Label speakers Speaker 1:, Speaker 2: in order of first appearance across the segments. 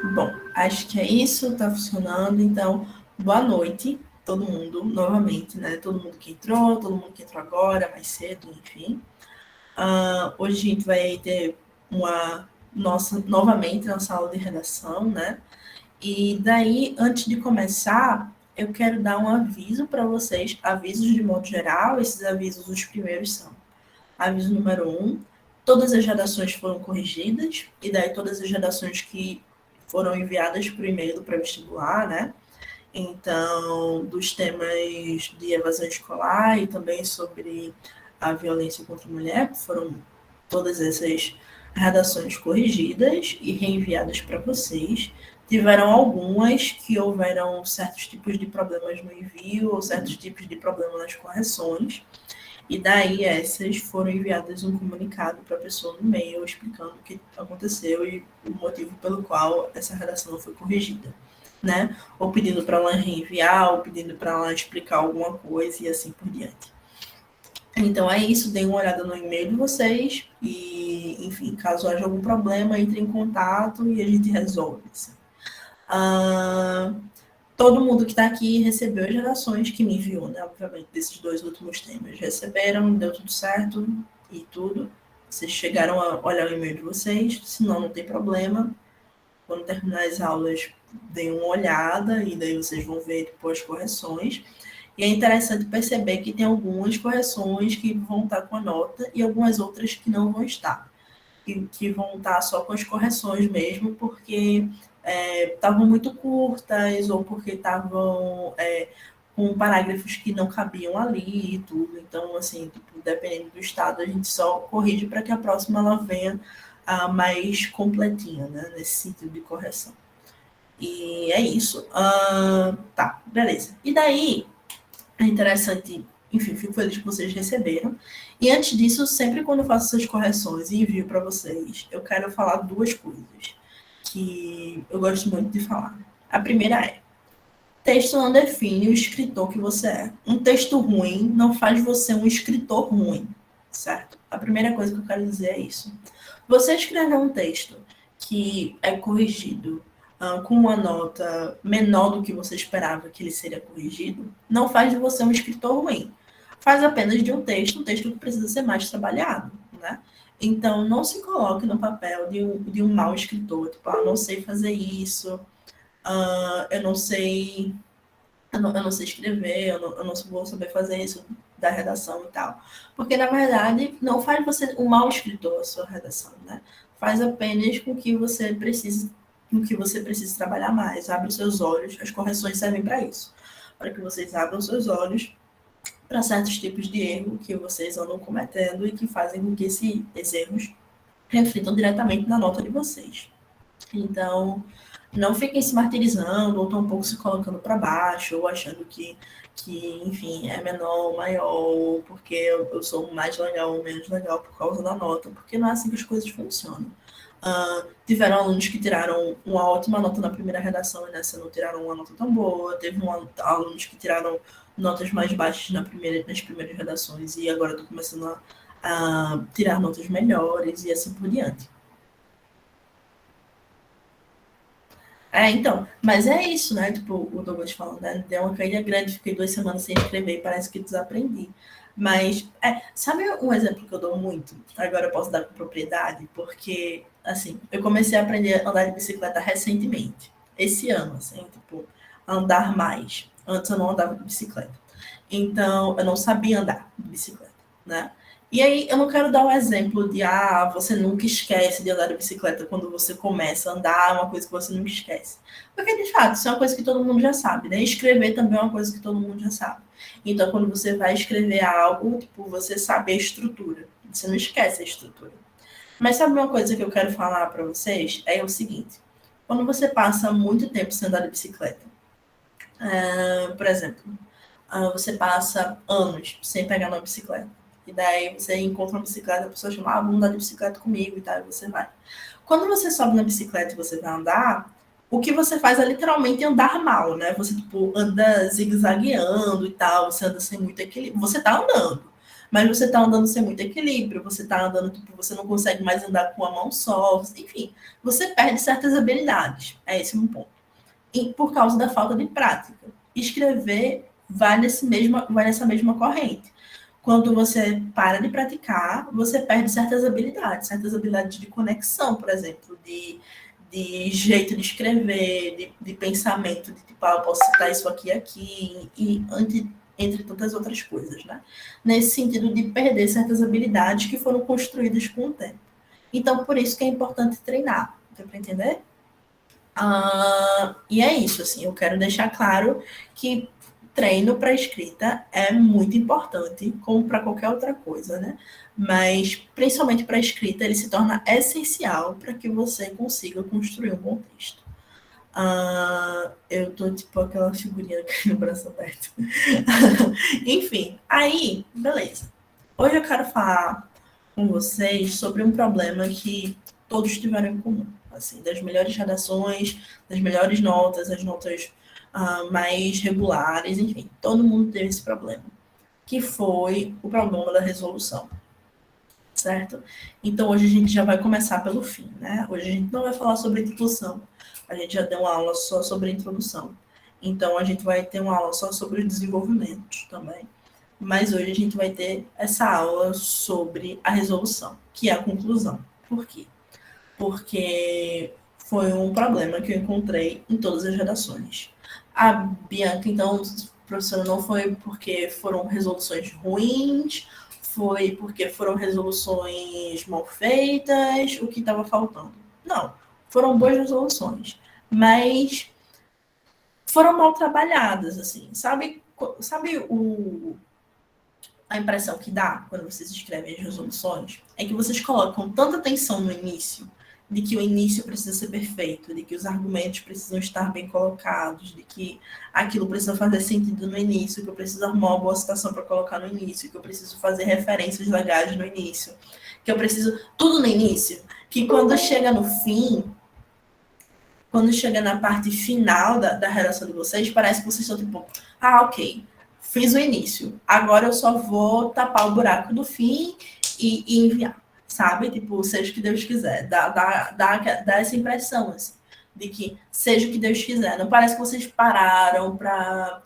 Speaker 1: Bom, acho que é isso, tá funcionando. Então, boa noite, todo mundo, novamente, né? Todo mundo que entrou agora, mais cedo, enfim. Hoje a gente vai ter uma nossa novamente na sala de redação, né? E daí, antes de começar, eu quero dar um aviso para vocês, avisos de modo geral. Esses avisos, os primeiros são: aviso número um, todas as redações foram corrigidas, e daí todas as redações que foram enviadas por e-mail do pré-vestibular, né? Então, dos temas de evasão escolar e também sobre a violência contra a mulher, foram todas essas redações corrigidas e reenviadas para vocês. Tiveram algumas que houveram certos tipos de problemas no envio ou certos tipos de problemas nas correções. E daí essas foram enviadas um comunicado para a pessoa no e-mail explicando o que aconteceu e o motivo pelo qual essa redação não foi corrigida, né? Ou pedindo para ela reenviar, ou pedindo para ela explicar alguma coisa e assim por diante. Então é isso, deem uma olhada no e-mail de vocês e, enfim, caso haja algum problema, entre em contato e a gente resolve. Assim. Ah, todo mundo que está aqui recebeu as redações que me enviou, né? Obviamente, desses dois últimos temas. Receberam, deu tudo certo e tudo. Vocês chegaram a olhar o e-mail de vocês, senão não tem problema. Quando terminar as aulas, deem uma olhada e daí vocês vão ver depois as correções. E é interessante perceber que tem algumas correções que vão estar com a nota e algumas outras que não vão estar. Que vão estar só com as correções mesmo, porque estavam muito curtas ou porque estavam com parágrafos que não cabiam ali e tudo. Então, assim, tipo, dependendo do estado, a gente só corrige para que a próxima ela venha mais completinha, né, nesse sentido de correção. E é isso. Tá, beleza. E daí, é interessante, enfim, fico feliz que vocês receberam. E antes disso, sempre quando eu faço essas correções e envio para vocês, eu quero falar duas coisas que eu gosto muito de falar. A primeira é: texto não define o escritor que você é. Um texto ruim não faz você um escritor ruim, certo? A primeira coisa que eu quero dizer é isso. Você escrever um texto que é corrigido com uma nota menor do que você esperava que ele seria corrigido, não faz de você um escritor ruim. Faz apenas de um texto que precisa ser mais trabalhado, né? Então, não se coloque no papel de um mau escritor, tipo, não sei fazer isso, eu não sei eu não sei escrever, eu não vou saber fazer isso da redação e tal. Porque, na verdade, não faz você um mau escritor a sua redação, né? Faz apenas com que você precise trabalhar mais. Abre os seus olhos, as correções servem para isso. Para que vocês abram seus olhos para certos tipos de erro que vocês andam cometendo e que fazem com que esses erros reflitam diretamente na nota de vocês. Então, não fiquem se martirizando ou tampouco se colocando para baixo ou achando que, enfim, é menor ou maior, porque eu sou mais legal ou menos legal por causa da nota, porque não é assim que as coisas funcionam. Tiveram alunos que tiraram uma ótima nota na primeira redação e nessa não tiraram uma nota tão boa. Teve alunos que tiraram notas mais baixas nas primeiras redações e agora estão começando a tirar notas melhores e assim por diante. Então, mas é isso, né? Tipo, o Douglas falando, né? Deu uma caída grande, fiquei 2 semanas sem escrever e parece que desaprendi. Mas, sabe um exemplo que eu dou muito? Agora eu posso dar com propriedade, porque, assim, eu comecei a aprender a andar de bicicleta recentemente. Esse ano, assim, tipo, andar mais. Antes eu não andava de bicicleta. Então, eu não sabia andar de bicicleta, né? E aí, eu não quero dar um exemplo de, você nunca esquece de andar de bicicleta quando você começa a andar, é uma coisa que você nunca esquece. Porque, de fato, isso é uma coisa que todo mundo já sabe, né? Escrever também é uma coisa que todo mundo já sabe. Então, quando você vai escrever algo, tipo, você sabe a estrutura. Você não esquece a estrutura. Mas sabe uma coisa que eu quero falar para vocês? É o seguinte. Quando você passa muito tempo sem andar de bicicleta, por exemplo, você passa anos sem pegar uma bicicleta. E daí você encontra uma bicicleta, a pessoa chama, vamos andar de bicicleta comigo e tal, e você vai. Quando você sobe na bicicleta e você vai andar, o que você faz é literalmente andar mal, né? Você, tipo, anda zigue-zagueando e tal, você anda sem muito equilíbrio. Você tá andando, mas você está andando sem muito equilíbrio, você está andando, tipo, você não consegue mais andar com a mão só, enfim, você perde certas habilidades. É esse um ponto. E por causa da falta de prática. Escrever vai nessa mesma corrente. Quando você para de praticar, você perde certas habilidades de conexão, por exemplo, de jeito de escrever, de pensamento, de tipo, eu posso citar isso aqui e entre tantas outras coisas, né? Nesse sentido de perder certas habilidades que foram construídas com o tempo. Então, por isso que é importante treinar, deu para entender? E é isso, assim, eu quero deixar claro que treino para escrita é muito importante, como para qualquer outra coisa, né? Mas, principalmente para escrita, ele se torna essencial para que você consiga construir um bom texto. Eu tô tipo aquela figurinha aqui no braço aberto. Enfim, aí, beleza. Hoje eu quero falar com vocês sobre um problema que todos tiveram em comum. Assim, das melhores redações, das melhores notas, as notas mais regulares, enfim, todo mundo teve esse problema, que foi o problema da resolução, certo? Então, hoje a gente já vai começar pelo fim, né? Hoje a gente não vai falar sobre introdução, a gente já deu uma aula só sobre introdução. Então, a gente vai ter uma aula só sobre desenvolvimento também. Mas hoje a gente vai ter essa aula sobre a resolução, que é a conclusão. Por quê? Porque foi um problema que eu encontrei em todas as redações. A Bianca, então, professora, não foi porque foram resoluções ruins, foi porque foram resoluções mal feitas, o que estava faltando. Não, foram boas resoluções, mas foram mal trabalhadas, assim. Sabe a impressão que dá quando vocês escrevem as resoluções é que vocês colocam tanta atenção no início, de que o início precisa ser perfeito, de que os argumentos precisam estar bem colocados, de que aquilo precisa fazer sentido no início, que eu preciso arrumar uma boa citação para colocar no início, que eu preciso fazer referências legais no início, que eu preciso tudo no início, que quando chega no fim, quando chega na parte final da relação de vocês, parece que vocês estão tipo, ok, fiz o início, agora eu só vou tapar o buraco do fim e enviar, sabe? Tipo, seja o que Deus quiser. Dá essa impressão, assim, de que seja o que Deus quiser. Não parece que vocês pararam para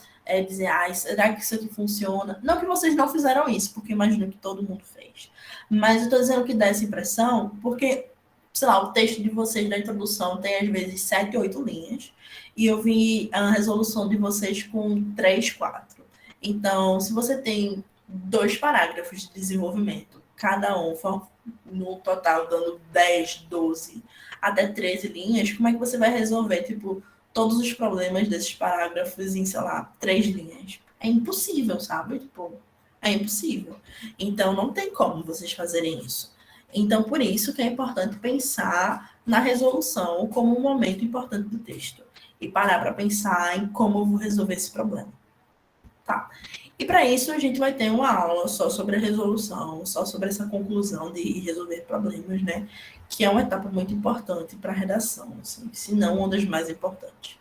Speaker 1: dizer, será que isso aqui funciona? Não que vocês não fizeram isso, porque imagino que todo mundo fez. Mas eu estou dizendo que dá essa impressão porque sei lá, o texto de vocês da introdução tem às vezes 7, 8 linhas, e eu vi a resolução de vocês com 3, 4. Então, se você tem 2 parágrafos de desenvolvimento, cada um no total dando 10, 12, até 13 linhas, como é que você vai resolver, tipo, todos os problemas desses parágrafos em, sei lá, 3 linhas? É impossível, sabe? Tipo, é impossível. Então, não tem como vocês fazerem isso. Então, por isso que é importante pensar na resolução como um momento importante do texto e parar para pensar em como eu vou resolver esse problema. Tá? E para isso a gente vai ter uma aula só sobre a resolução, só sobre essa conclusão de resolver problemas, né? Que é uma etapa muito importante para a redação, assim, se não uma das mais importantes.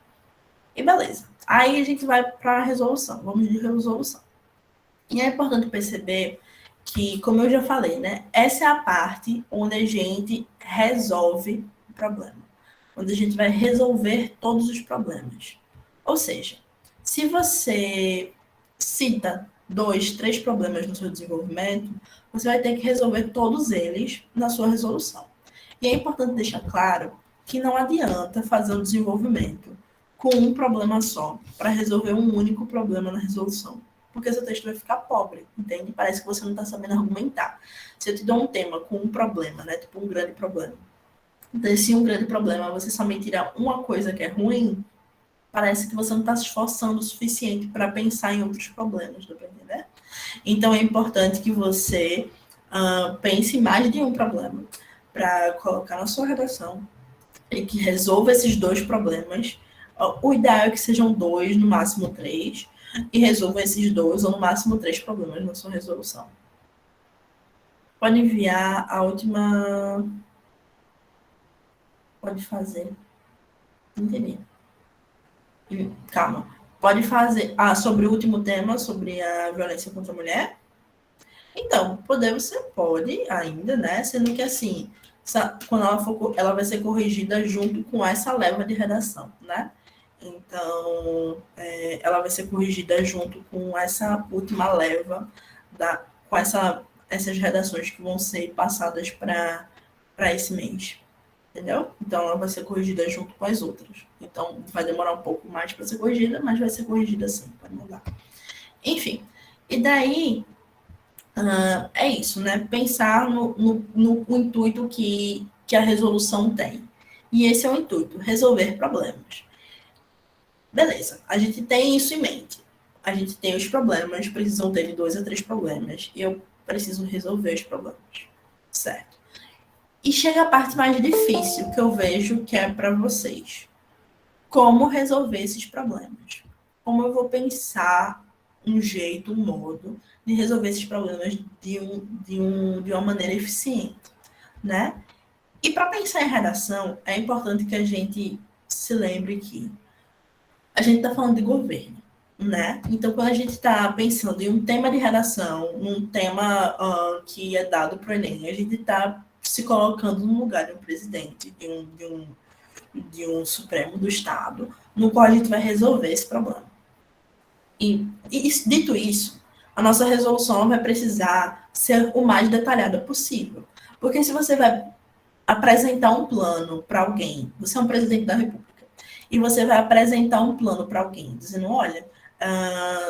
Speaker 1: E beleza. Aí a gente vai para a resolução. Vamos de resolução. E é importante perceber que, como eu já falei, né? Essa é a parte onde a gente resolve o problema. Onde a gente vai resolver todos os problemas. Ou seja, se você cita 2, 3 problemas no seu desenvolvimento, você vai ter que resolver todos eles na sua resolução. E é importante deixar claro que não adianta fazer um desenvolvimento com um problema só para resolver um único problema na resolução, porque seu texto vai ficar pobre, entende? Parece que você não está sabendo argumentar. Se eu te dou um tema com um problema, né, tipo um grande problema, desse um grande problema você somente tira uma coisa que é ruim, parece que você não está se esforçando o suficiente para pensar em outros problemas, dá para entender? Então é importante que você pense em mais de um problema para colocar na sua redação e que resolva esses 2 problemas. O ideal é que sejam 2, no máximo 3, e resolva esses 2 ou no máximo 3 problemas na sua resolução. Pode enviar a última. Pode fazer. Entendi. Calma. Pode fazer. Sobre o último tema, sobre a violência contra a mulher. Então, poder você pode ainda, né? Sendo que assim, quando ela vai ser corrigida junto com essa leva de redação, né? Então, ela vai ser corrigida junto com essa última leva, com essas redações que vão ser passadas para esse mês. Entendeu? Então, ela vai ser corrigida junto com as outras. Então, vai demorar um pouco mais para ser corrigida, mas vai ser corrigida sim, pode mudar. Enfim, e daí é isso, né? Pensar no intuito que a resolução tem. E esse é o intuito, resolver problemas. Beleza, a gente tem isso em mente. A gente tem os problemas, precisam ter 2 a 3 problemas, e eu preciso resolver os problemas. Certo. E chega a parte mais difícil que eu vejo que é para vocês. Como resolver esses problemas? Como eu vou pensar um jeito, um modo de resolver esses problemas de uma maneira eficiente, né? E para pensar em redação, é importante que a gente se lembre que a gente está falando de governo, né? Então, quando a gente está pensando em um tema de redação, um tema que é dado para o Enem, a gente está se colocando no lugar de um presidente, de um Supremo do Estado, no qual a gente vai resolver esse problema. E dito isso, a nossa resolução vai precisar ser o mais detalhada possível. Porque se você vai apresentar um plano para alguém, você é um presidente da República, e você vai apresentar um plano para alguém, dizendo: olha,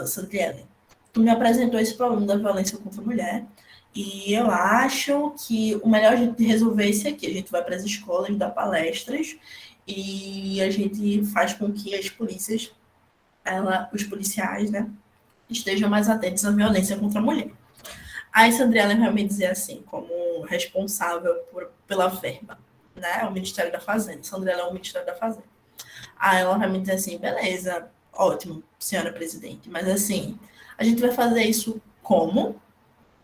Speaker 1: Santiele, tu me apresentou esse problema da violência contra a mulher, e eu acho que o melhor jeito de resolver é esse aqui. A gente vai para as escolas, dá palestras, e a gente faz com que as polícias, os policiais, né, estejam mais atentos à violência contra a mulher. Aí Sandriana vai me dizer assim, como responsável pela verba, né, o Ministério da Fazenda. Sandriana é o Ministério da Fazenda. Aí ela vai me dizer assim, beleza, ótimo, senhora presidente, mas assim, a gente vai fazer isso como?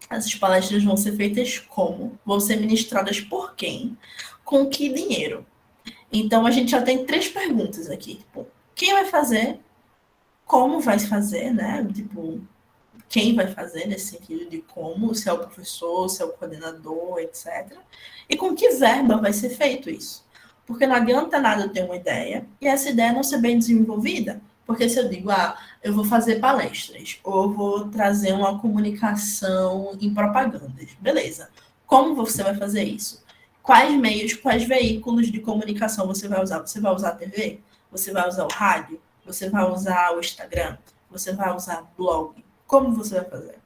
Speaker 1: Essas palestras vão ser feitas como? Vão ser ministradas por quem? Com que dinheiro? Então a gente já tem 3 perguntas aqui, tipo, quem vai fazer? Como vai fazer, né? Tipo, quem vai fazer nesse sentido de como, se é o professor, se é o coordenador, etc. E com que verba vai ser feito isso? Porque não adianta nada eu ter uma ideia e essa ideia não ser bem desenvolvida. Porque se eu digo, eu vou fazer palestras, ou eu vou trazer uma comunicação em propagandas, beleza. Como você vai fazer isso? Quais meios, quais veículos de comunicação você vai usar? Você vai usar a TV? Você vai usar o rádio? Você vai usar o Instagram? Você vai usar blog? Como você vai fazer?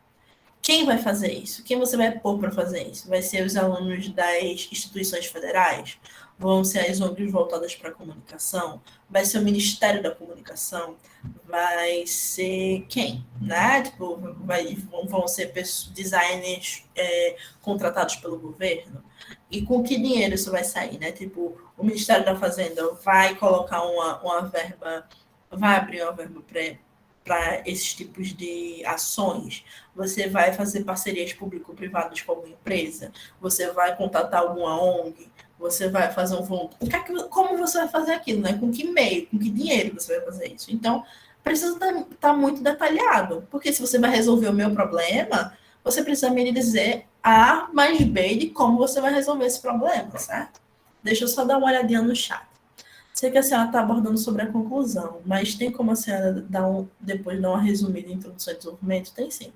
Speaker 1: Quem vai fazer isso? Quem você vai pôr para fazer isso? Vai ser os alunos das instituições federais? Vão ser as ONGs voltadas para a comunicação? Vai ser o Ministério da Comunicação? Vai ser quem? Né? Tipo, vão ser designers contratados pelo governo? E com que dinheiro isso vai sair? Né? Tipo, o Ministério da Fazenda vai colocar uma verba, vai abrir uma verba para esses tipos de ações? Você vai fazer parcerias público-privadas com alguma empresa? Você vai contatar alguma ONG? Você vai fazer um fundo? Como você vai fazer aquilo, né? Com que meio, com que dinheiro você vai fazer isso? Então, precisa estar muito detalhado, porque se você vai resolver o meu problema, você precisa me dizer A mais B de como você vai resolver esse problema, certo? Deixa eu só dar uma olhadinha no chat. Sei que a senhora está abordando sobre a conclusão, mas tem como a senhora depois dar uma resumida em introdução e desenvolvimento? Tem sim.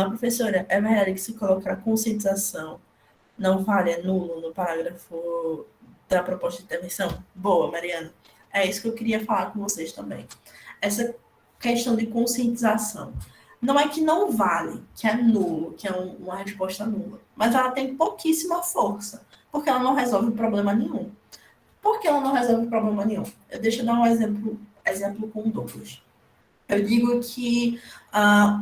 Speaker 1: Professora, é verdade que se colocar conscientização não vale, é nulo no parágrafo da proposta de intervenção? Boa, Mariana. É isso que eu queria falar com vocês também. Essa questão de conscientização. Não é que não vale, que é nulo, que é uma resposta nula, mas ela tem pouquíssima força, porque ela não resolve problema nenhum. Por que ela não resolve problema nenhum? Deixa eu dar um exemplo com o Douglas. Eu digo que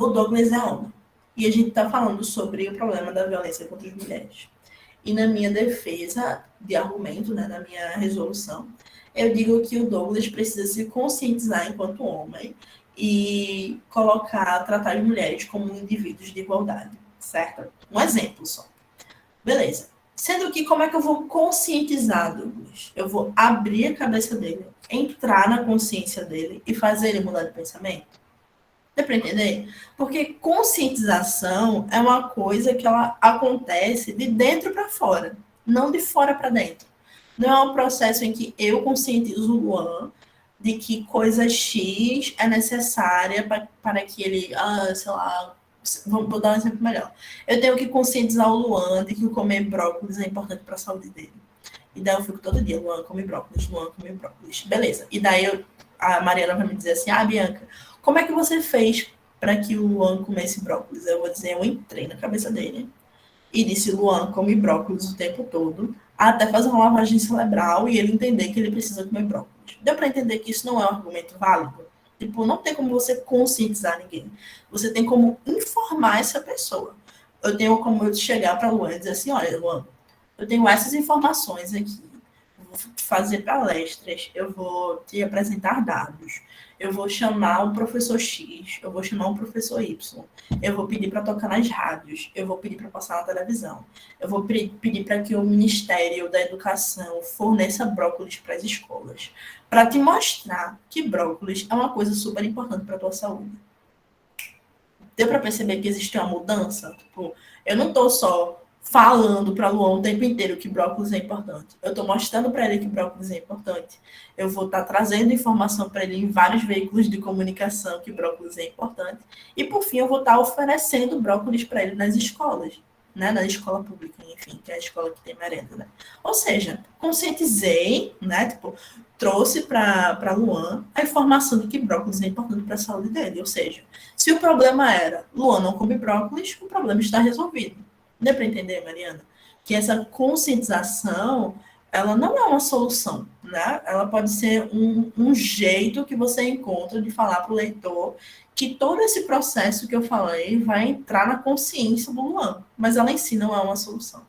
Speaker 1: o Douglas é homem. E a gente está falando sobre o problema da violência contra as mulheres. E na minha defesa de argumento, né, na minha resolução, eu digo que o Douglas precisa se conscientizar enquanto homem e tratar as mulheres como indivíduos de igualdade, certo? Um exemplo só. Beleza. Sendo que como é que eu vou conscientizar, Douglas? Eu vou abrir a cabeça dele, entrar na consciência dele e fazer ele mudar de pensamento? Deu para entender? Porque conscientização é uma coisa que ela acontece de dentro para fora, não de fora para dentro. Não é um processo em que eu conscientizo o Luan de que coisa X é necessária para que ele, sei lá, vou dar um exemplo melhor. Eu tenho que conscientizar o Luan de que comer brócolis é importante para a saúde dele. E daí eu fico todo dia, Luan, come brócolis, Luan, come brócolis. Beleza. E daí a Mariana vai me dizer assim, Bianca, como é que você fez para que o Luan comesse brócolis? Eu vou dizer, eu entrei na cabeça dele e disse, Luan, come brócolis o tempo todo, até fazer uma lavagem cerebral e ele entender que ele precisa comer brócolis. Deu para entender que isso não é um argumento válido? Tipo, não tem como você conscientizar ninguém. Você tem como informar essa pessoa. Eu tenho como eu chegar para Luan e dizer assim, olha, Luan, eu tenho essas informações aqui. Eu vou fazer palestras, eu vou te apresentar dados, eu vou chamar um professor X, eu vou chamar um professor Y, eu vou pedir para tocar nas rádios, eu vou pedir para passar na televisão, eu vou pedir para que o Ministério da Educação forneça brócolis para as escolas, para te mostrar que brócolis é uma coisa super importante para a tua saúde. Deu para perceber que existe uma mudança? Tipo, eu não estou só falando para Luan o tempo inteiro que brócolis é importante. Eu estou mostrando para ele que brócolis é importante. Eu vou estar trazendo informação para ele em vários veículos de comunicação que brócolis é importante. E, por fim, eu vou estar oferecendo brócolis para ele nas escolas, né? Na escola pública, enfim, que é a escola que tem merenda, né? Ou seja, conscientizei, né? Tipo, trouxe para Luan a informação de que brócolis é importante para a saúde dele. Ou seja, se o problema era Luan não come brócolis, o problema está resolvido. Deu para entender, Mariana? Que essa conscientização, ela não é uma solução, né? Ela pode ser um jeito que você encontra de falar para o leitor que todo esse processo que eu falei vai entrar na consciência do Luan, mas ela em si não é uma solução.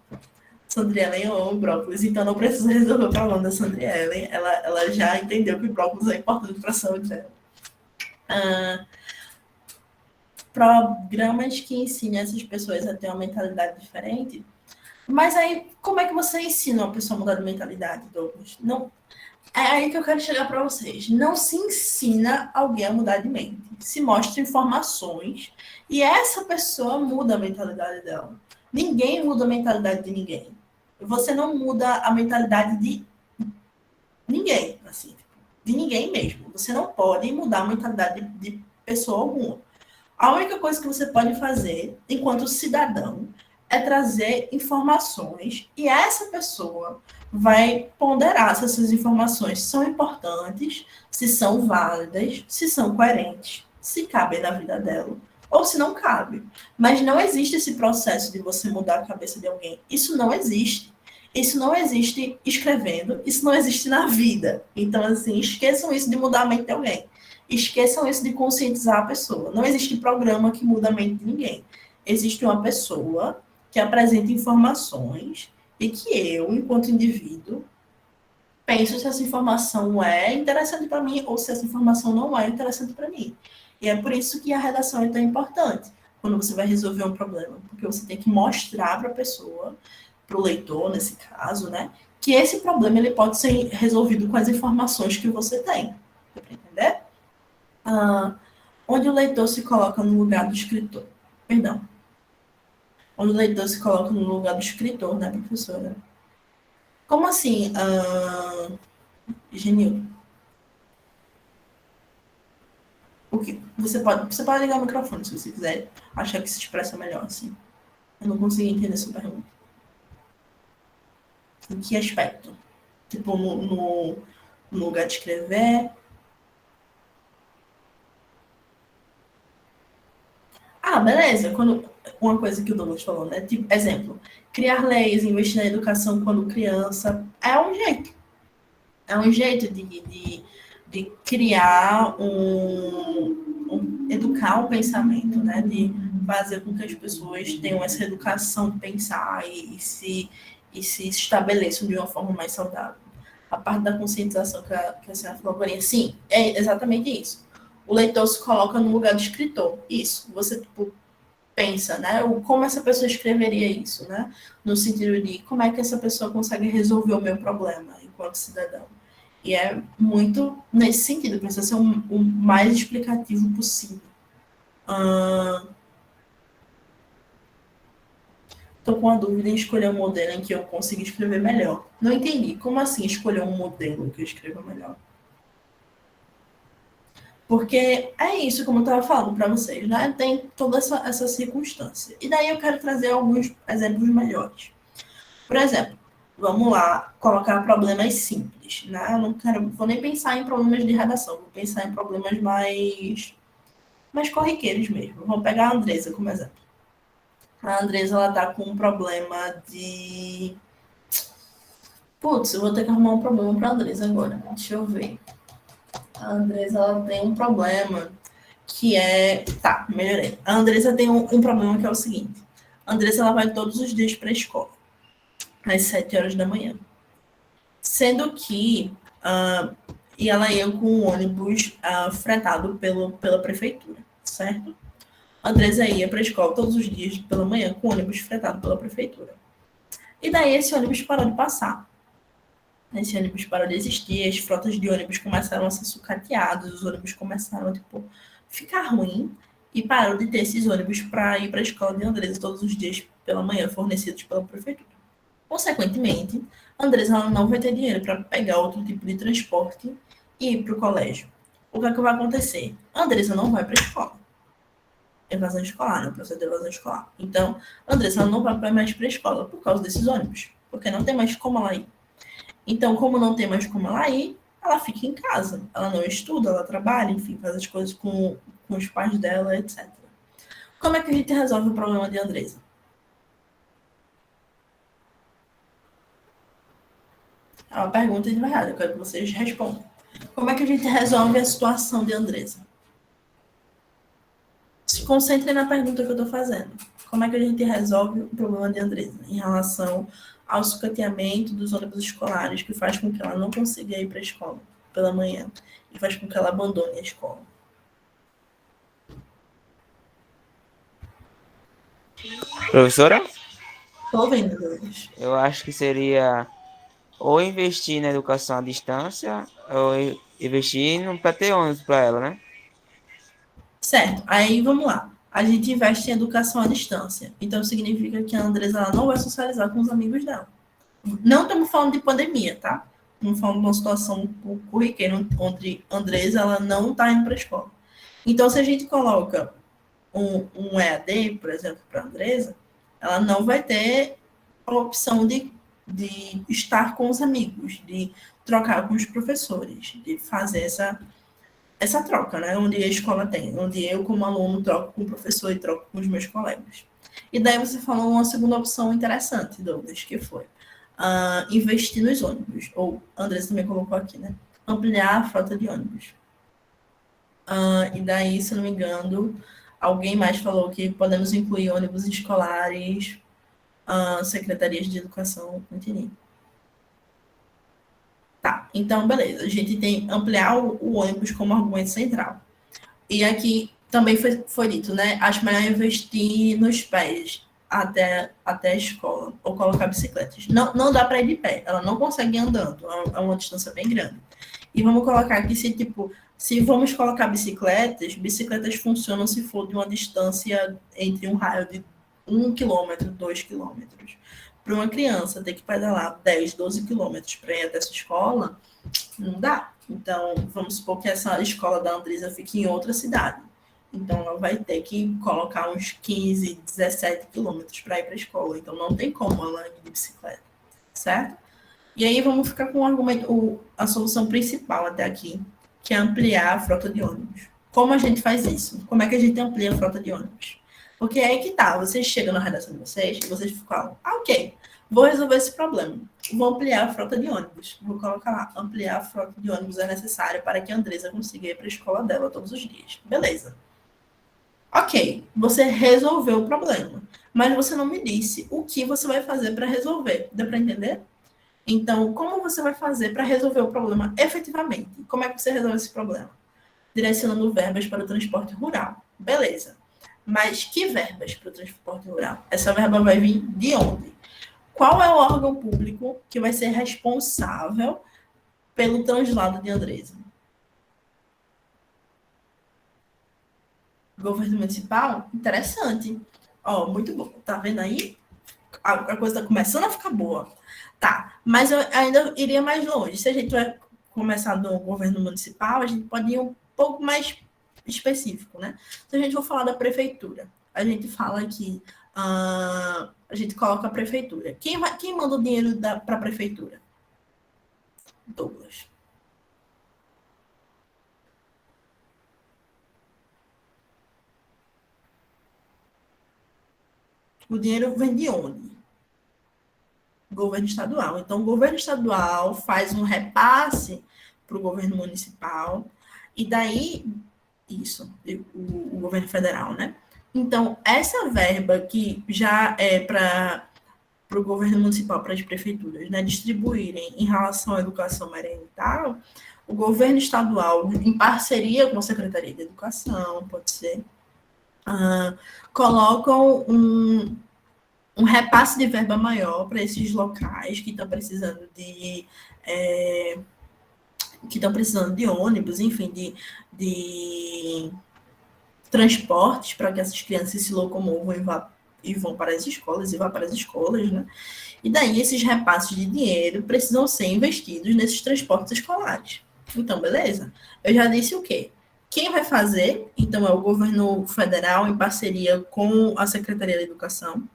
Speaker 1: Sandriellen ama brócolis, então não preciso resolver o problema da Sandriellen, ela já entendeu que brócolis é importante para a saúde dela. Programas que ensinam essas pessoas a ter uma mentalidade diferente. Mas aí, como é que você ensina uma pessoa a mudar de mentalidade, Douglas? Não, é aí que eu quero chegar para vocês. Não se ensina alguém a mudar de mente. Se mostra informações e essa pessoa muda a mentalidade dela. Ninguém muda a mentalidade de ninguém. Você não muda a mentalidade de ninguém, assim, de ninguém mesmo. Você não pode mudar a mentalidade de pessoa alguma. A única coisa que você pode fazer, enquanto cidadão, é trazer informações e essa pessoa vai ponderar se essas informações são importantes, se são válidas, se são coerentes, se cabem na vida dela ou se não cabe. Mas não existe esse processo de você mudar a cabeça de alguém. Isso não existe. Isso não existe escrevendo, isso não existe na vida. Então, assim, esqueçam isso de mudar a mente de alguém. Esqueçam isso de conscientizar a pessoa. Não existe programa que muda a mente de ninguém. Existe uma pessoa que apresenta informações e que eu, enquanto indivíduo, penso se essa informação é interessante para mim ou se essa informação não é interessante para mim. E é por isso que a redação é tão importante quando você vai resolver um problema, porque você tem que mostrar para a pessoa, para o leitor, nesse caso, né, que esse problema ele pode ser resolvido com as informações que você tem. Dá para entender? Onde o leitor se coloca no lugar do escritor. Perdão. Onde o leitor se coloca no lugar do escritor, né, professora? Como assim, Genil? O que? Você pode ligar o microfone se você quiser achar que se expressa melhor, assim. Eu não consegui entender essa pergunta. Em que aspecto? Tipo, no lugar de escrever? Beleza. Uma coisa que o Douglas falou, né? Tipo, exemplo, criar leis, investir na educação quando criança, é um jeito. É um jeito de criar educar o pensamento, né? De fazer com que as pessoas tenham essa educação de pensar e se estabeleçam de uma forma mais saudável. A parte da conscientização que a senhora falou agora, sim, é exatamente isso. O leitor se coloca no lugar do escritor. Isso. Você, tipo, pensa, né? Como essa pessoa escreveria isso, né? No sentido de como é que essa pessoa consegue resolver o meu problema enquanto cidadão. E é muito nesse sentido, precisa ser o mais explicativo possível. Estou com a dúvida em escolher um modelo em que eu consiga escrever melhor. Não entendi. Como assim escolher um modelo que eu escreva melhor? Porque é isso, como eu estava falando para vocês, né? Tem toda essa circunstância. E daí eu quero trazer alguns exemplos melhores. Por exemplo, vamos lá colocar problemas simples, né? Eu não vou nem pensar em problemas de redação, vou pensar em problemas mais corriqueiros mesmo. Vamos pegar a Andresa como exemplo. A Andresa, ela tá com um problema de... Putz, eu vou ter que arrumar um problema para a Andresa agora. Deixa eu ver. A Andresa, ela tem um problema que é... Tá, melhorei. A Andresa tem um problema que é o seguinte. A Andresa, ela vai todos os dias para a escola, às 7 horas da manhã. Sendo que e ela ia com um ônibus fretado pela prefeitura, certo? A Andresa ia para a escola todos os dias pela manhã com ônibus fretado pela prefeitura. E daí esse ônibus parou de passar. Esse ônibus parou de existir, as frotas de ônibus começaram a ser sucateadas, os ônibus começaram a ficar ruim e parou de ter esses ônibus para ir para a escola de Andresa todos os dias pela manhã, fornecidos pela prefeitura. Consequentemente, a Andresa não vai ter dinheiro para pegar outro tipo de transporte e ir para o colégio. O que é que vai acontecer? A Andresa não vai para a escola. Evasão escolar, né? O processo de evasão escolar. Então, a Andresa não vai mais para a escola por causa desses ônibus, porque não tem mais como ela ir. Então, como não tem mais como ela ir, ela fica em casa. Ela não estuda, ela trabalha, enfim, faz as coisas com os pais dela, etc. Como é que a gente resolve o problema de Andresa? É uma pergunta de verdade, eu quero que vocês respondam. Como é que a gente resolve a situação de Andresa? Se concentre na pergunta que eu estou fazendo. Como é que a gente resolve o problema de Andresa em relação ao sucateamento dos ônibus escolares, que faz com que ela não consiga ir para a escola pela manhã e faz com que ela abandone a escola?
Speaker 2: Professora,
Speaker 1: Estou ouvindo, Douglas.
Speaker 2: eu acho que seria ou investir na educação à distância ou investir para ter ônibus para ela, né?
Speaker 1: Certo, aí vamos lá. A gente investe em educação à distância. Então significa que a Andresa ela não vai socializar com os amigos dela. Não estamos falando de pandemia, tá? Estamos falando de uma situação corriqueira onde a Andresa ela não está indo para a escola. Então, se a gente coloca um EAD, por exemplo, para a Andresa, ela não vai ter a opção de estar com os amigos, de trocar com os professores, de fazer essa troca, né? Onde a escola tem, onde eu, como aluno, troco com o professor e troco com os meus colegas. E daí você falou uma segunda opção interessante, Douglas, que foi investir nos ônibus, ou Andressa também colocou aqui, né? Ampliar a frota de ônibus. E daí, se eu não me engano, alguém mais falou que podemos incluir ônibus escolares, secretarias de educação, não entendi. Tá, então beleza. A gente tem ampliar o ônibus como argumento central. E aqui também foi dito, né? Acho melhor investir nos pés até a escola, ou colocar bicicletas. Não dá para ir de pé, ela não consegue ir andando, é uma distância bem grande. E vamos colocar aqui se vamos colocar bicicletas funcionam se for de uma distância entre um raio de 1 quilômetro, 2 quilômetros. Para uma criança ter que pedalar 10, 12 quilômetros para ir até essa escola, não dá. Então, vamos supor que essa escola da Andresa fique em outra cidade. Então, ela vai ter que colocar uns 15, 17 quilômetros para ir para a escola. Então, não tem como ela ir de bicicleta, certo? E aí, vamos ficar com a solução principal até aqui, que é ampliar a frota de ônibus. Como a gente faz isso? Como é que a gente amplia a frota de ônibus? Porque é aí que tá, vocês chegam na redação de vocês e vocês falam, ok, vou resolver esse problema. Vou ampliar a frota de ônibus. Vou colocar lá, ampliar a frota de ônibus é necessário para que a Andresa consiga ir para a escola dela todos os dias. Beleza. Ok, você resolveu o problema. Mas você não me disse o que você vai fazer para resolver. Deu para entender? Então, como você vai fazer para resolver o problema efetivamente? Como é que você resolve esse problema? Direcionando verbas para o transporte rural. Beleza. Mas que verbas para o transporte rural? Essa verba vai vir de onde? Qual é o órgão público que vai ser responsável pelo translado de Andresa? Governo municipal, interessante. Ó, muito bom. Tá vendo aí? A coisa está começando a ficar boa. Tá, mas eu ainda iria mais longe. Se a gente vai começar no governo municipal, a gente pode ir um pouco mais específico, né? Se a gente for falar da prefeitura, a gente fala que a gente coloca a prefeitura. Quem manda o dinheiro para a prefeitura? Douglas. O dinheiro vem de onde? Governo estadual. Então, o governo estadual faz um repasse para o governo municipal, e daí, isso, o governo federal, né? Então, essa verba que já é para o governo municipal, para as prefeituras, né, distribuírem em relação à educação merental, o governo estadual, em parceria com a Secretaria de Educação, pode ser, colocam um repasse de verba maior para esses locais que estão precisando de ônibus, enfim, de transportes para que essas crianças se locomovam e vão para as escolas, e vá para as escolas, né? E daí esses repasses de dinheiro precisam ser investidos nesses transportes escolares. Então, beleza? Eu já disse o quê? Quem vai fazer? Então, é o governo federal em parceria com a Secretaria da Educação.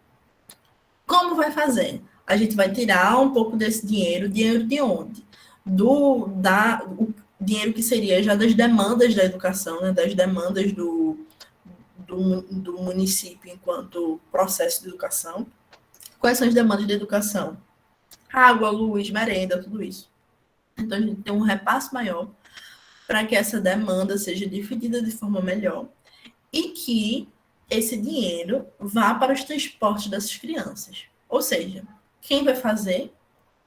Speaker 1: Como vai fazer? A gente vai tirar um pouco desse dinheiro. Dinheiro de onde? O dinheiro que seria já das demandas da educação, né? Das demandas do município enquanto processo de educação. Quais são as demandas de educação? Água, luz, merenda, tudo isso. Então, a gente tem um repasse maior para que essa demanda seja dividida de forma melhor e que esse dinheiro vá para os transportes dessas crianças. Ou seja, quem vai fazer?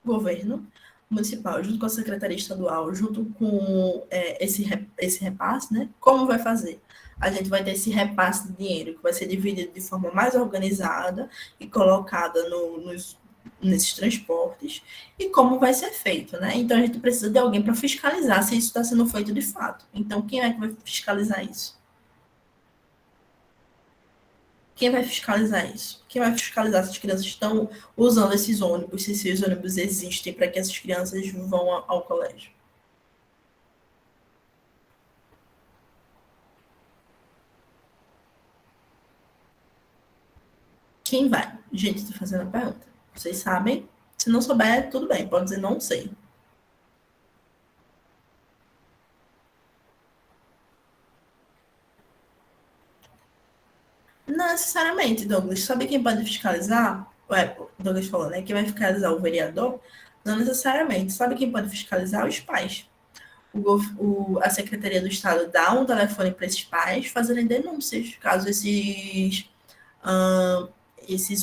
Speaker 1: O governo municipal, junto com a secretaria estadual, junto com esse repasse, né? Como vai fazer? A gente vai ter esse repasse de dinheiro que vai ser dividido de forma mais organizada e colocada nesses transportes, e como vai ser feito, né? Então a gente precisa de alguém para fiscalizar se isso está sendo feito de fato. Então, quem é que vai fiscalizar isso? Quem vai fiscalizar isso? Quem vai fiscalizar se as crianças estão usando esses ônibus, se esses ônibus existem para que essas crianças vão ao colégio? Quem vai? Gente, estou fazendo a pergunta. Vocês sabem? Se não souber, tudo bem, pode dizer não sei. Não necessariamente, Douglas. Sabe quem pode fiscalizar? Ué, o Douglas falou, né? Quem vai fiscalizar o vereador? Não necessariamente. Sabe quem pode fiscalizar? Os pais. A Secretaria do Estado dá um telefone para esses pais fazerem denúncias, caso esses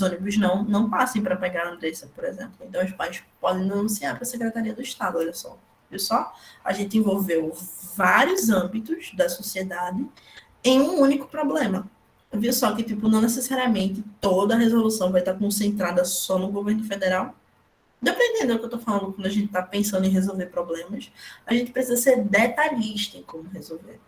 Speaker 1: ônibus não passem para pegar a Andressa, por exemplo. Então, os pais podem denunciar para a Secretaria do Estado, olha só. Viu só? A gente envolveu vários âmbitos da sociedade em um único problema. Viu só que, tipo, não necessariamente toda a resolução vai estar concentrada só no governo federal. Deu para entender o que eu estou falando quando a gente está pensando em resolver problemas? A gente precisa ser detalhista em como resolver.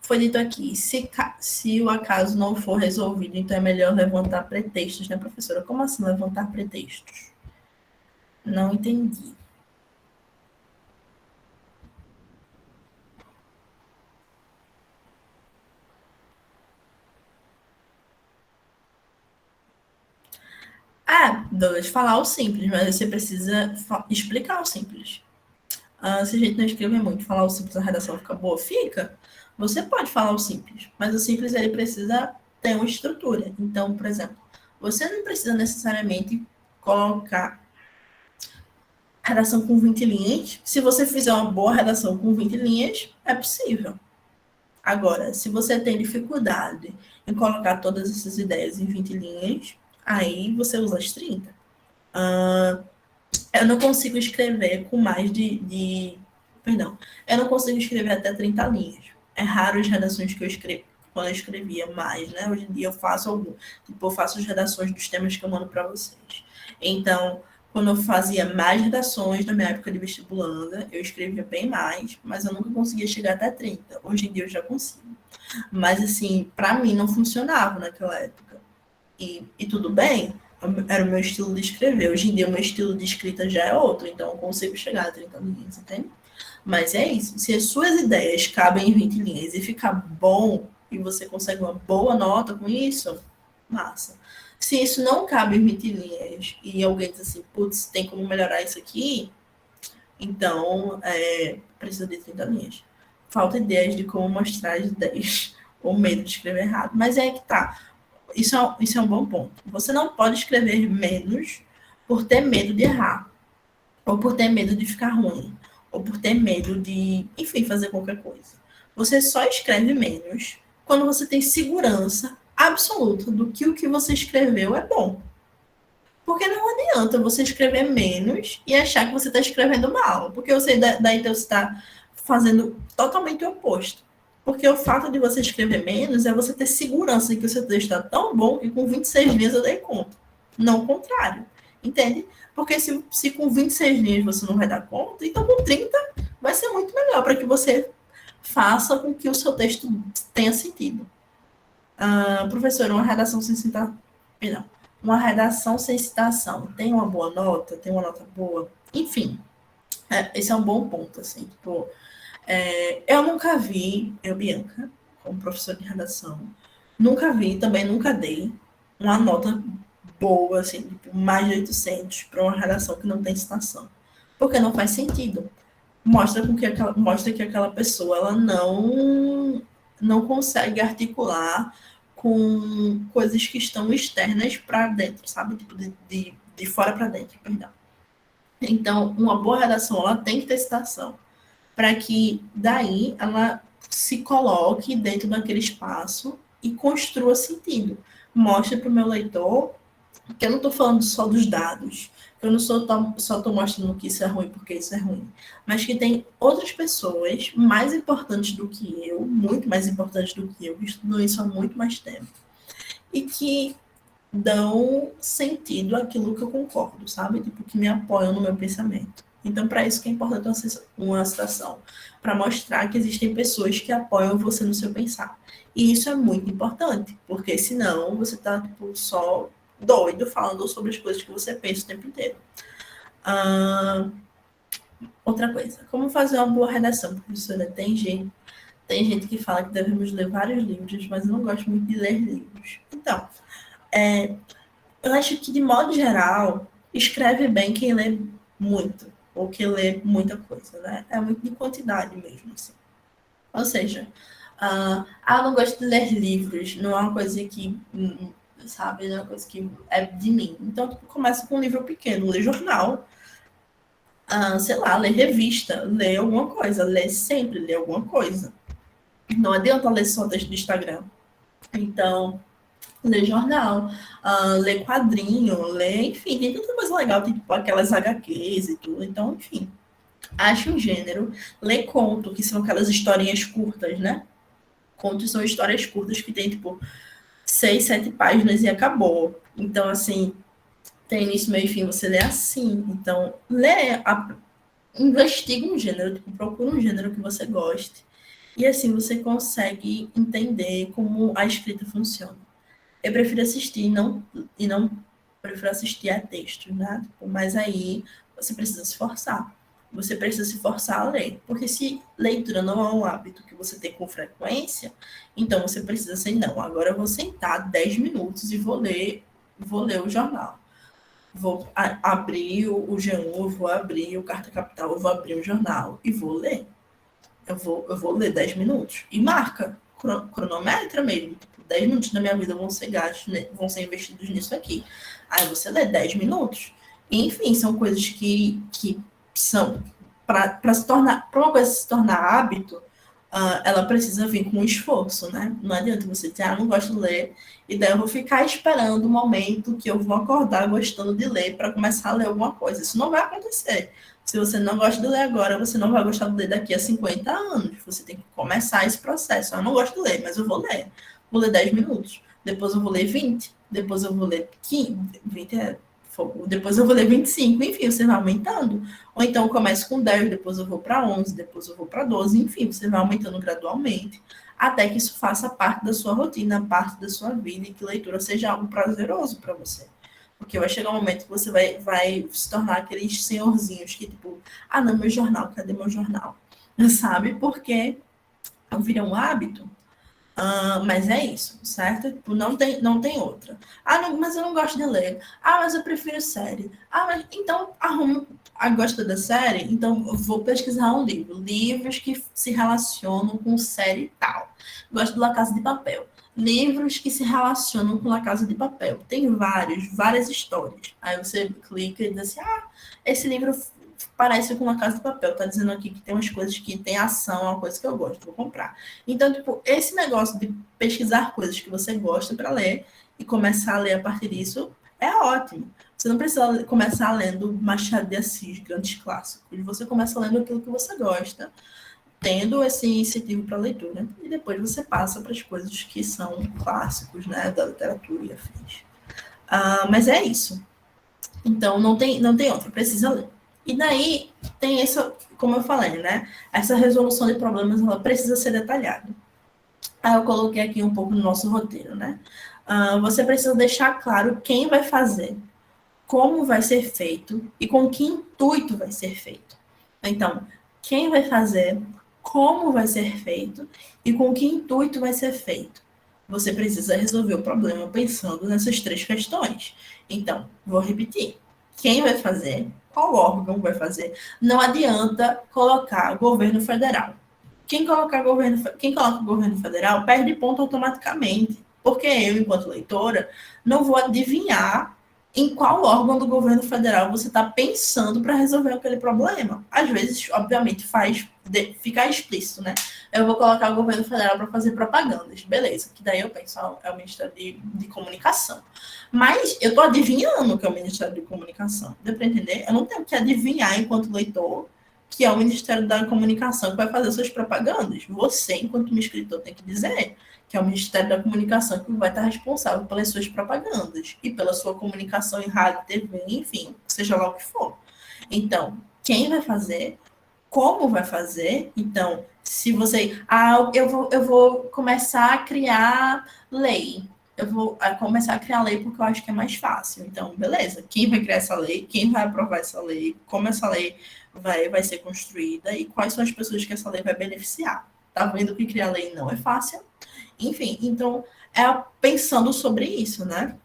Speaker 1: Foi dito aqui, se o acaso não for resolvido, então é melhor levantar pretextos, né, professora? Como assim levantar pretextos? Não entendi. Douglas, falar o simples, mas você precisa explicar o simples. Se a gente não escrever muito, falar o simples, a redação fica boa, fica. Você pode falar o simples, mas o simples ele precisa ter uma estrutura. Então, por exemplo, você não precisa necessariamente colocar redação com 20 linhas. Se você fizer uma boa redação com 20 linhas, é possível. Agora, se você tem dificuldade em colocar todas essas ideias em 20 linhas, aí você usa as 30. Eu não consigo escrever com mais Perdão. Eu não consigo escrever até 30 linhas. É raro as redações que eu escrevo quando eu escrevia mais, né? Hoje em dia eu faço algum. Tipo, eu faço as redações dos temas que eu mando para vocês. Então, quando eu fazia mais redações na minha época de vestibulanda, eu escrevia bem mais, mas eu nunca conseguia chegar até 30. Hoje em dia eu já consigo. Mas, assim, para mim não funcionava naquela época. E tudo bem, era o meu estilo de escrever. Hoje em dia, o meu estilo de escrita já é outro, então eu consigo chegar a 30 linhas, entende? Mas é isso. Se as suas ideias cabem em 20 linhas e ficar bom, e você consegue uma boa nota com isso, massa. Se isso não cabe em 20 linhas e alguém diz assim, putz, tem como melhorar isso aqui, então precisa de 30 linhas. Falta ideias de como mostrar as ideias, ou medo de escrever errado. Mas é que tá. Isso é um bom ponto. Você não pode escrever menos por ter medo de errar, ou por ter medo de ficar ruim, ou por ter medo de, enfim, fazer qualquer coisa. Você só escreve menos quando você tem segurança absoluta do que o que você escreveu é bom. Porque não adianta você escrever menos e achar que você está escrevendo mal, porque você daí então você está fazendo totalmente o oposto. Porque o fato de você escrever menos é você ter segurança de que o seu texto está tão bom que com 26 linhas eu dei conta. Não o contrário. Entende? Porque se com 26 linhas você não vai dar conta, então com 30 vai ser muito melhor para que você faça com que o seu texto tenha sentido. Professor, uma redação sem citação. Não. Uma redação sem citação tem uma boa nota? Tem uma nota boa? Enfim, esse é um bom ponto, assim. Tipo, eu nunca vi, Bianca, como professor de redação, nunca vi, também nunca dei uma nota boa, assim, tipo, mais de 800 para uma redação que não tem citação. Porque não faz sentido. Mostra que aquela pessoa ela não consegue articular com coisas que estão externas para dentro, sabe? Tipo, de fora para dentro, perdão. Então, uma boa redação ela tem que ter citação para que daí ela se coloque dentro daquele espaço e construa sentido. Mostre para o meu leitor que eu não estou falando só dos dados, que eu não só estou mostrando que isso é ruim porque isso é ruim, mas que tem outras pessoas mais importantes do que eu, muito mais importantes do que eu, que estudam isso há muito mais tempo, e que dão sentido àquilo que eu concordo, sabe? Tipo, que me apoiam no meu pensamento. Então, para isso que é importante uma citação, para mostrar que existem pessoas que apoiam você no seu pensar. E isso é muito importante, porque senão você está tipo, só doido falando sobre as coisas que você pensa o tempo inteiro. Outra coisa, como fazer uma boa redação, professora? Tem gente que fala que devemos ler vários livros, mas eu não gosto muito de ler livros. Então, eu acho que, de modo geral, escreve bem quem lê muito, ou quem lê muita coisa, né? É muito de quantidade mesmo, assim. Ou seja, eu não gosto de ler livros, não é uma coisa que, sabe, não é uma coisa que é de mim. Então, tipo, começa com um livro pequeno, lê jornal, sei lá, lê revista, lê alguma coisa, lê sempre, lê alguma coisa. Não adianta ler só texto do Instagram. Então, lê jornal, lê quadrinho, lê, enfim, tem tanta coisa legal, tem tipo aquelas HQs e tudo. Então, enfim, acha um gênero, lê conto, que são aquelas historinhas curtas, né? Contos são histórias curtas que tem, tipo, 6, 7 páginas e acabou. Então, assim, tem início, meio e fim, você lê assim. Então, investiga um gênero, tipo, procura um gênero que você goste. E assim você consegue entender como a escrita funciona. Eu prefiro assistir e não prefiro assistir a texto, né? Mas aí você precisa se forçar. Você precisa se forçar a ler. Porque se leitura não é um hábito que você tem com frequência, então você precisa ser, não, agora eu vou sentar 10 minutos e vou ler o jornal. Vou abrir o G1, eu vou abrir o Carta Capital, eu vou abrir o jornal e vou ler. Eu vou ler 10 minutos. E marca, cronometra mesmo. Tipo, 10 minutos da minha vida vão ser gastos, né? Vão ser investidos nisso aqui. Aí você lê 10 minutos. E, enfim, são coisas que são para se tornar, para uma coisa se tornar hábito, ela precisa vir com um esforço, né? Não adianta você dizer, não gosto de ler, e daí eu vou ficar esperando o momento que eu vou acordar gostando de ler para começar a ler alguma coisa. Isso não vai acontecer. Se você não gosta de ler agora, você não vai gostar de ler daqui a 50 anos. Você tem que começar esse processo. Eu não gosto de ler, mas eu vou ler. Vou ler 10 minutos. Depois eu vou ler 20. Depois eu vou ler 15. 20 depois eu vou ler 25, enfim, você vai aumentando. Ou então eu começo com 10, depois eu vou para 11, depois eu vou para 12, enfim, você vai aumentando gradualmente, até que isso faça parte da sua rotina, parte da sua vida, e que leitura seja algo prazeroso para você. Porque vai chegar um momento que você vai se tornar aqueles senhorzinhos que, tipo, ah, não, meu jornal, cadê meu jornal? Sabe? Porque vira um hábito. Mas é isso, certo? Tipo, não tem outra. Ah, não, mas eu não gosto de ler. Ah, mas eu prefiro série. Ah, mas então arrumo. Ah, gosta da série? Então eu vou pesquisar um livro. Livros que se relacionam com série tal. Gosto de La Casa de Papel. Livros que se relacionam com La Casa de Papel. Tem várias histórias. Aí você clica e diz assim: ah, esse livro parece com La Casa de Papel. Tá dizendo aqui que tem umas coisas que tem ação, é uma coisa que eu gosto, vou comprar. Então, tipo, esse negócio de pesquisar coisas que você gosta para ler e começar a ler a partir disso é ótimo. Você não precisa começar lendo Machado de Assis, grandes clássicos. Você começa lendo aquilo que você gosta, tendo esse incentivo para leitura. E depois você passa para as coisas que são clássicos, né, da literatura e afins. Mas é isso. Então, não tem outra, precisa ler. E daí, tem isso, como eu falei, né? Essa resolução de problemas, ela precisa ser detalhada. Aí eu coloquei aqui um pouco no nosso roteiro, né? Você precisa deixar claro quem vai fazer, como vai ser feito e com que intuito vai ser feito. Então, quem vai fazer, como vai ser feito e com que intuito vai ser feito. Você precisa resolver o problema pensando nessas 3 questões. Então, vou repetir. Quem vai fazer, qual órgão vai fazer. Não adianta colocar governo federal. Quem coloca governo federal perde ponto automaticamente. Porque eu, enquanto leitora, não vou adivinhar em qual órgão do governo federal você está pensando para resolver aquele problema. Às vezes, obviamente, ficar explícito, né? Eu vou colocar o governo federal para fazer propagandas. Beleza, que daí eu penso, é o Ministério de Comunicação. Mas eu estou adivinhando que é o Ministério de Comunicação. Deu para entender? Eu não tenho que adivinhar, enquanto leitor, que é o Ministério da Comunicação que vai fazer suas propagandas. Você, enquanto escritor, tem que dizer que é o Ministério da Comunicação que vai estar responsável pelas suas propagandas e pela sua comunicação em rádio, TV, enfim, seja lá o que for. Então, quem vai fazer, como vai fazer, então, se você... eu vou começar a criar lei. Eu vou começar a criar lei porque eu acho que é mais fácil. Então, beleza, quem vai criar essa lei, quem vai aprovar essa lei, como essa lei vai ser construída e quais são as pessoas que essa lei vai beneficiar. Tá vendo que criar lei não é fácil? Enfim, então, pensando sobre isso, né?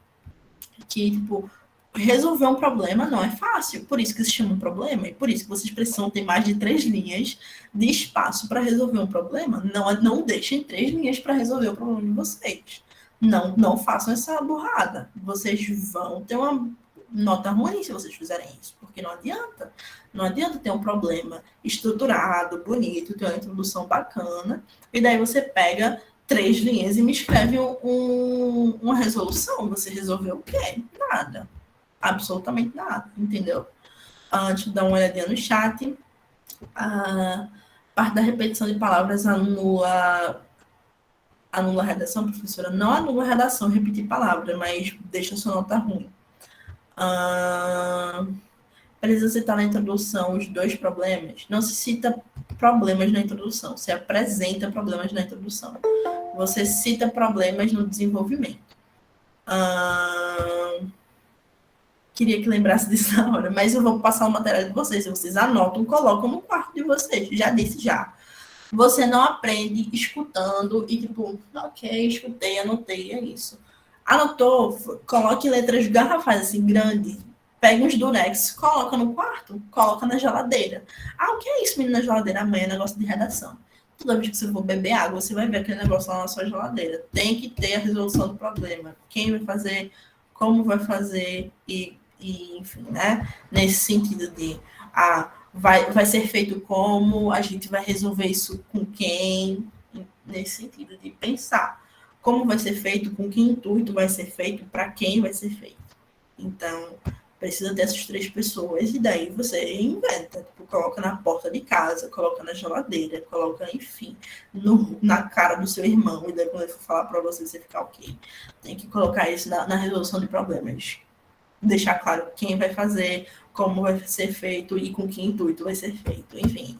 Speaker 1: Que, tipo, resolver um problema não é fácil, por isso que se chama um problema, e por isso que vocês precisam ter mais de 3 linhas de espaço para resolver um problema. Não deixem 3 linhas para resolver o problema de vocês. Não façam essa burrada. Vocês vão ter uma nota ruim se vocês fizerem isso, porque não adianta. Não adianta ter um problema estruturado, bonito, ter uma introdução bacana, e daí você pega 3 linhas e me escreve uma resolução. Você resolveu o quê? Nada. Absolutamente nada, entendeu? Deixa eu dar uma olhadinha no chat. A parte da repetição de palavras anula a redação, professora? Não anula a redação, repetir palavras, mas deixa a sua nota ruim. Precisa citar na introdução os 2 problemas. Não se cita problemas na introdução, se apresenta problemas na introdução. Você cita problemas no desenvolvimento. Queria que lembrasse disso na hora, mas eu vou passar o material de vocês. Se vocês anotam, colocam no quarto de vocês. Já disse já. Você não aprende escutando e tipo, ok, escutei, anotei, é isso. Anotou, coloque letras garrafais assim, grande. Pega uns durex, coloca no quarto, coloca na geladeira. O que é isso, menina, na geladeira? Amanhã é negócio de redação. Toda vez que você for beber água, você vai ver aquele negócio lá na sua geladeira. Tem que ter a resolução do problema. Quem vai fazer, como vai fazer e enfim, né? Nesse sentido de vai ser feito como, a gente vai resolver isso com quem, nesse sentido de pensar como vai ser feito, com que intuito vai ser feito, para quem vai ser feito. Então, precisa dessas 3 pessoas, e daí você inventa, tipo, coloca na porta de casa, coloca na geladeira, coloca, enfim, na cara do seu irmão, e daí quando ele for falar para você, você ficar ok. Tem que colocar isso na resolução de problemas. deixar claro quem vai fazer, como vai ser feito e com que intuito vai ser feito, enfim.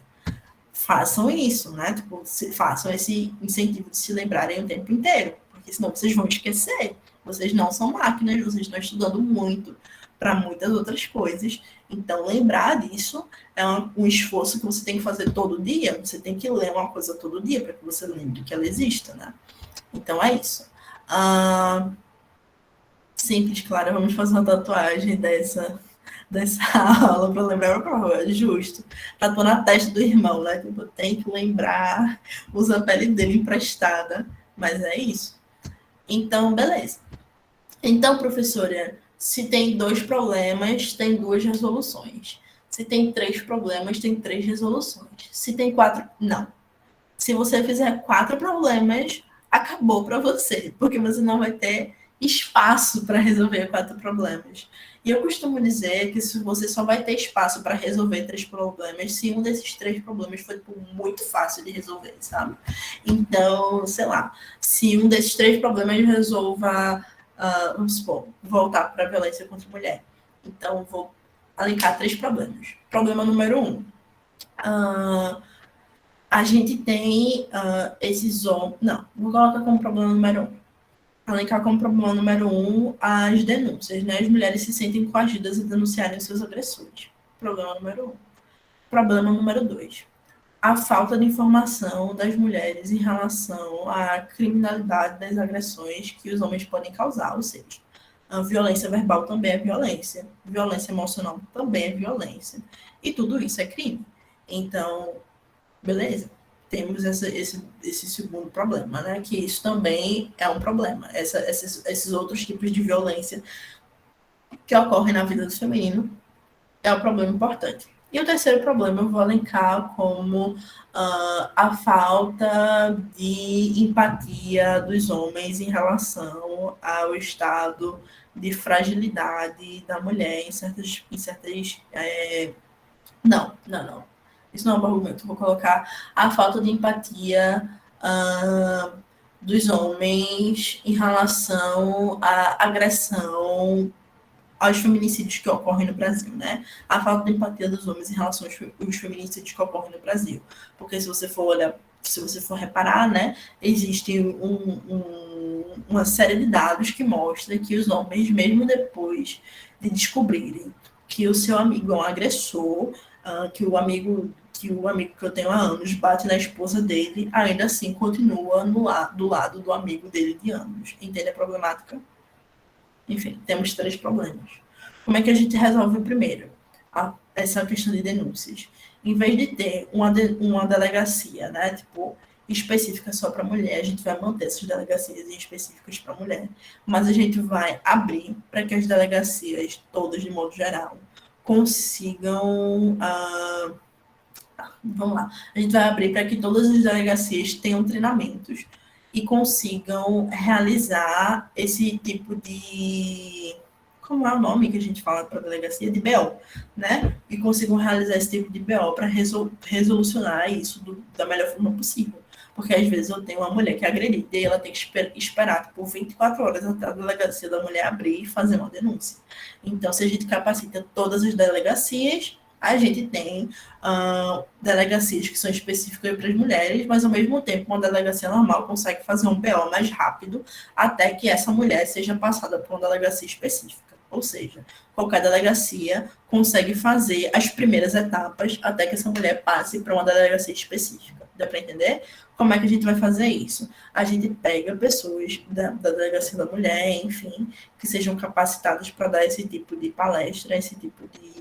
Speaker 1: Façam isso, né? Tipo, façam esse incentivo de se lembrarem o tempo inteiro, porque senão vocês vão esquecer. Vocês não são máquinas, vocês estão estudando muito para muitas outras coisas. Então, lembrar disso é um esforço que você tem que fazer todo dia. Você tem que ler uma coisa todo dia para que você lembre que ela exista, né? Então, é isso. Simples, claro, vamos fazer uma tatuagem dessa aula para lembrar o prova, justo. Tatuou na testa do irmão, né? Tipo, tem que lembrar, usa a pele dele emprestada, mas é isso. Então, beleza. Então, professora, se tem 2 problemas, tem 2 resoluções. Se tem 3 problemas, tem 3 resoluções. Se tem 4, não. Se você fizer 4 problemas, acabou para você, porque você não vai ter espaço para resolver 4 problemas. E eu costumo dizer que se você só vai ter espaço para resolver 3 problemas, se um desses 3 problemas for muito fácil de resolver, sabe? Então, sei lá, se um desses 3 problemas resolva, vamos supor, voltar para a violência contra a mulher. Então, vou alencar 3 problemas. Problema número 1. A gente tem esses homens. Não, vou colocar como problema número 1. Alencar como problema número 1 as denúncias, né? As mulheres se sentem coagidas a denunciarem seus agressores. Problema número 1. Problema número 2. A falta de informação das mulheres em relação à criminalidade das agressões que os homens podem causar, ou seja, a violência verbal também é violência, violência emocional também é violência, e tudo isso é crime. Então, beleza? Temos esse segundo problema, né? Que isso também é um problema. Esses outros tipos de violência que ocorrem na vida do feminino é um problema importante. E o terceiro problema eu vou elencar como a falta de empatia dos homens em relação ao estado de fragilidade da mulher em certas não. Isso não é um argumento. Vou colocar a falta de empatia dos homens em relação à agressão aos feminicídios que ocorrem no Brasil, né? A falta de empatia dos homens em relação aos feminicídios que ocorrem no Brasil. Porque se você for olhar, se você for reparar, né, existe uma série de dados que mostra que os homens, mesmo depois de descobrirem que o seu amigo é um agressor, que o amigo que eu tenho há anos bate na esposa dele, ainda assim continua do lado do amigo dele de anos. Entende a problemática? Enfim, temos 3 problemas. Como é que a gente resolve o primeiro? Essa questão de denúncias. Em vez de ter uma delegacia, né, tipo, específica só para mulher, a gente vai manter essas delegacias específicas para mulher, mas a gente vai abrir para que as delegacias, todas de modo geral, consigam. Vamos lá. A gente vai abrir para que todas as delegacias tenham treinamentos e consigam realizar esse tipo de. Como é o nome que a gente fala para a delegacia? De BO, né? E consigam realizar esse tipo de BO para resolucionar isso da melhor forma possível. Porque às vezes eu tenho uma mulher que é agredida e ela tem que esperar por 24 horas até a delegacia da mulher abrir e fazer uma denúncia. Então, se a gente capacita todas as delegacias, a gente tem delegacias que são específicas para as mulheres, mas ao mesmo tempo uma delegacia normal consegue fazer um BO mais rápido até que essa mulher seja passada por uma delegacia específica. Ou seja, qualquer delegacia consegue fazer as primeiras etapas até que essa mulher passe para uma delegacia específica. Dá para entender? Como é que a gente vai fazer isso? A gente pega pessoas da delegacia da mulher, enfim, que sejam capacitadas para dar esse tipo de palestra, esse tipo de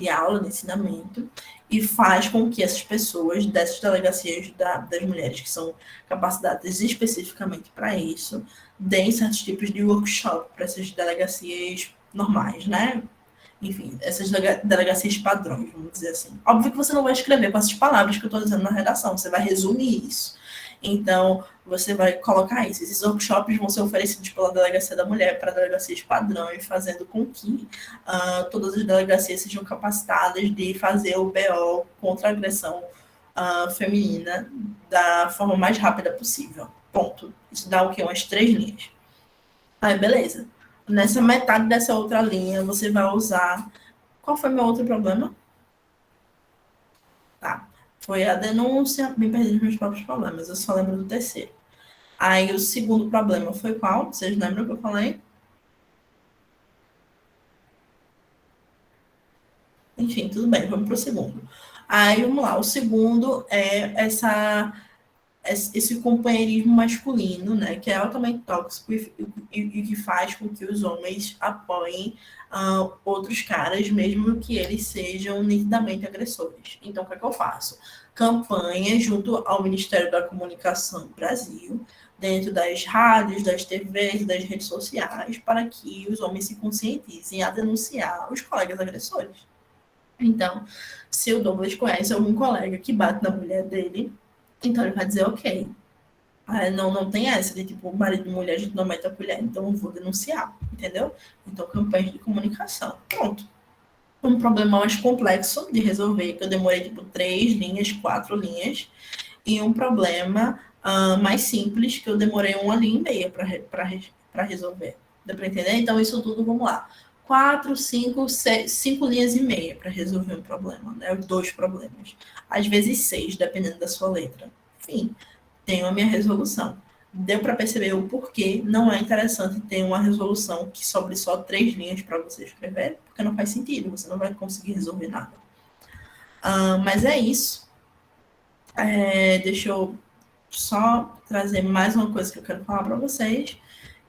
Speaker 1: aula, de ensinamento, e faz com que essas pessoas dessas delegacias das mulheres que são capacitadas especificamente para isso, deem certos tipos de workshop para essas delegacias normais, né? Enfim, essas delegacias padrões, vamos dizer assim. Óbvio que você não vai escrever com essas palavras que eu estou dizendo na redação, você vai resumir isso. Então, você vai colocar isso. Esses workshops vão ser oferecidos pela Delegacia da Mulher para delegacias padrões, fazendo com que todas as delegacias sejam capacitadas de fazer o BO contra a agressão feminina da forma mais rápida possível. Ponto. Isso dá o quê? Umas 3 linhas. Aí, beleza. nessa metade dessa outra linha, você vai usar... Qual foi meu outro problema? Tá. Foi a denúncia, me perdi nos meus próprios problemas, eu só lembro do terceiro. Aí o segundo problema foi qual? Vocês lembram que eu falei? Enfim, tudo bem, vamos para o segundo. Aí, vamos lá, o segundo é esse companheirismo masculino, né, que é altamente tóxico e que faz com que os homens apoiem outros caras, mesmo que eles sejam nitidamente agressores. Então, o que é que eu faço? Campanha junto ao Ministério da Comunicação do Brasil, dentro das rádios, das TVs, das redes sociais, para que os homens se conscientizem a denunciar os colegas agressores. Então, se o Douglas conhece algum colega que bate na mulher dele, então ele vai dizer, ok, não tem essa de tipo, marido e mulher, a gente não mete a colher, então eu vou denunciar, entendeu? Então, campanha de comunicação. Pronto. Um problema mais complexo de resolver, que eu demorei tipo 3 linhas, 4 linhas, e um problema mais simples, que eu demorei 1 linha e meia para resolver. Dá para entender? Então, isso tudo, vamos lá. 4, 5, 6, 5 linhas e meia para resolver um problema, né? Os 2 problemas. Às vezes 6, dependendo da sua letra. Enfim, tenho a minha resolução. Deu para perceber o porquê não é interessante ter uma resolução que sobre só 3 linhas para você escrever, porque não faz sentido, você não vai conseguir resolver nada. Mas é isso. Deixa eu só trazer mais uma coisa que eu quero falar para vocês.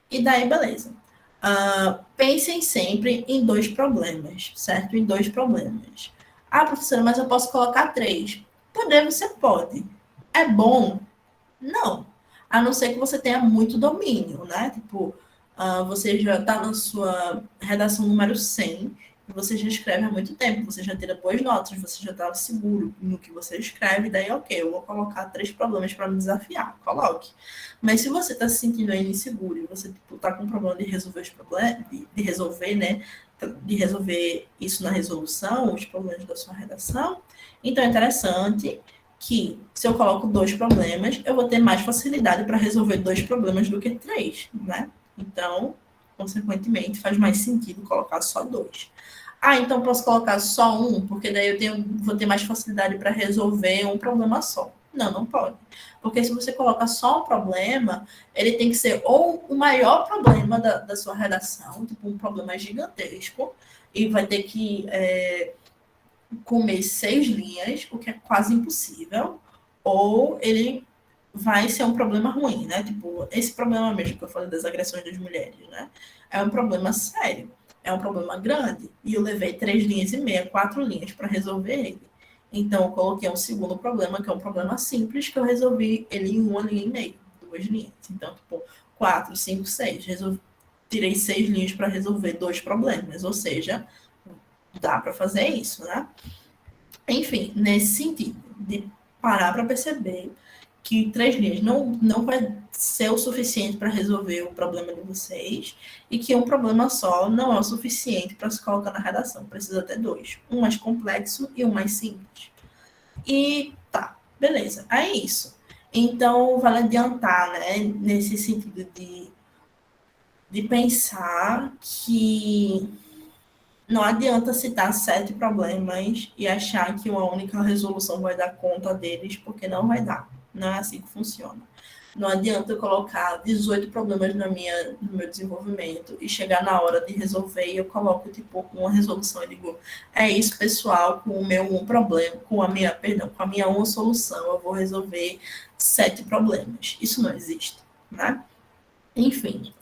Speaker 1: E daí, beleza. Pensem sempre em 2 problemas, certo? Em 2 problemas. Ah, professora, mas eu posso colocar 3. Poder você pode. É bom? Não. A não ser que você tenha muito domínio, né? Tipo, você já está na sua redação número 100, você já escreve há muito tempo, você já tira boas notas, você já está seguro no que você escreve, daí, ok, eu vou colocar 3 problemas para me desafiar, coloque. Mas se você está se sentindo ainda inseguro e você está com problema de resolver os problemas, de resolver, né? De resolver isso na resolução, os problemas da sua redação, então é interessante que se eu coloco 2 problemas, eu vou ter mais facilidade para resolver 2 problemas do que 3, né? Então, consequentemente, faz mais sentido colocar só 2. Então posso colocar só um, porque daí vou ter mais facilidade para resolver um problema só. Não, não pode. Porque se você coloca só um problema, ele tem que ser ou o maior problema da sua redação, tipo um problema gigantesco, e vai ter que comer 6 linhas, o que é quase impossível, ou ele vai ser um problema ruim, né? Tipo, esse problema mesmo que eu falei das agressões das mulheres, né? É um problema sério, é um problema grande, e eu levei 3 linhas e meia, 4 linhas para resolver ele. Então, eu coloquei um segundo problema, que é um problema simples, que eu resolvi ele em 1 linha e meia, 2 linhas. Então, tipo, 4, 5, 6. Tirei 6 linhas para resolver 2 problemas, ou seja, dá para fazer isso, né? Enfim, nesse sentido, de parar para perceber que 3 linhas não vai ser o suficiente para resolver o problema de vocês e que um problema só não é o suficiente para se colocar na redação. Precisa ter 2. Um mais complexo e um mais simples. E tá, beleza. É isso. Então, vale adiantar, né, nesse sentido de pensar que não adianta citar 7 problemas e achar que uma única resolução vai dar conta deles, porque não vai dar. Não é assim que funciona. Não adianta eu colocar 18 problemas no meu desenvolvimento e chegar na hora de resolver e eu coloco, tipo, uma resolução e digo, é isso, pessoal, com o meu um problema, com a minha uma solução, eu vou resolver 7 problemas. Isso não existe, né? Enfim,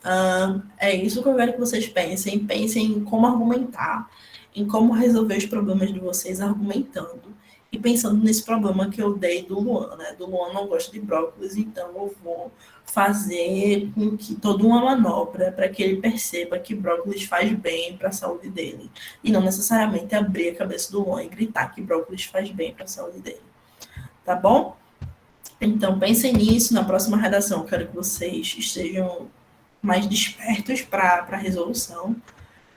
Speaker 1: é isso que eu quero que vocês pensem. Pensem em como argumentar, em como resolver os problemas de vocês argumentando. E pensando nesse problema que eu dei do Luan, né? Do Luan não gosta de brócolis, então eu vou fazer com que toda uma manobra para que ele perceba que brócolis faz bem para a saúde dele. E não necessariamente abrir a cabeça do Luan e gritar que brócolis faz bem para a saúde dele. Tá bom? Então, pensem nisso na próxima redação. Eu quero que vocês estejam mais despertos para a resolução.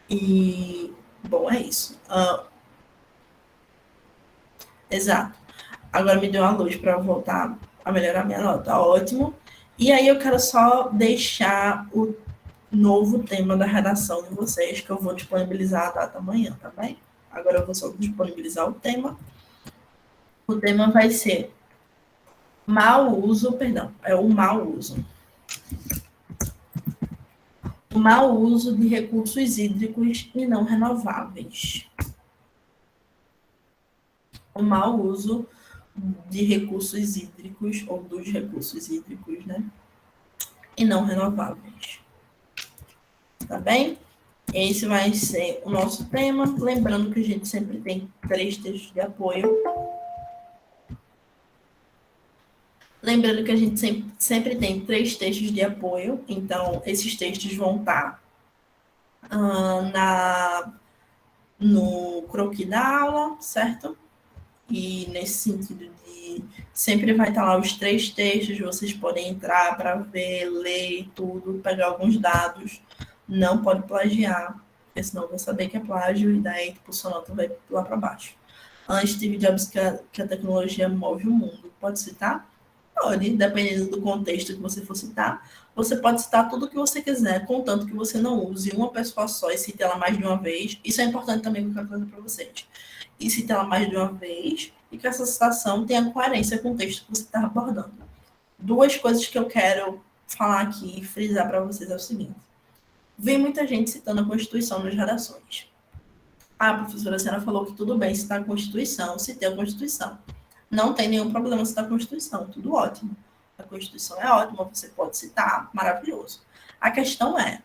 Speaker 1: E, bom, é isso. Exato. Agora me deu a luz para voltar a melhorar minha nota. Ótimo. E aí eu quero só deixar novo tema da redação de vocês, que eu vou disponibilizar a data amanhã, tá bem? Agora eu vou só disponibilizar o tema. O tema vai ser o mau uso de recursos hídricos e não renováveis. O mau uso de recursos hídricos, ou dos recursos hídricos, né? E não renováveis. Tá bem? Esse vai ser o nosso tema. Lembrando que a gente sempre tem 3 textos de apoio. Lembrando que a gente sempre tem 3 textos de apoio. Então, esses textos vão estar no croquis da aula, certo? E nesse sentido de sempre vai estar lá os 3 textos, vocês podem entrar para ver, ler tudo, pegar alguns dados. Não pode plagiar, porque senão eu vou saber que é plágio e daí tipo, sua nota vai lá para baixo. Steve Jobs, que a tecnologia move o mundo. Pode citar? Pode, dependendo do contexto que você for citar. Você pode citar tudo o que você quiser, contanto que você não use uma pessoa só e cite ela mais de uma vez. Isso é importante também que eu quero fazer para vocês. E cite ela mais de uma vez e que essa citação tenha coerência com o texto que você está abordando. 2 coisas que eu quero falar aqui e frisar para vocês é o seguinte. Vem muita gente citando a Constituição nas redações. A professora Sena falou que tudo bem citar a Constituição, citei a Constituição. Não tem nenhum problema citar a Constituição, tudo ótimo. A Constituição é ótima, você pode citar, maravilhoso. A questão é,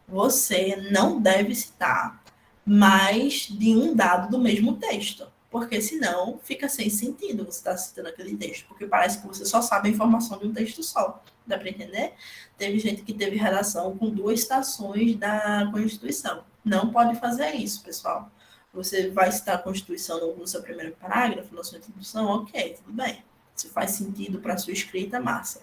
Speaker 1: você não deve citar mais de um dado do mesmo texto, porque senão fica sem sentido você estar citando aquele texto, porque parece que você só sabe a informação de um texto só. Dá para entender? Teve gente que teve redação com 2 citações da Constituição. Não pode fazer isso, pessoal. Você vai citar a Constituição no seu primeiro parágrafo, na sua introdução, ok, tudo bem. Se faz sentido para a sua escrita, massa.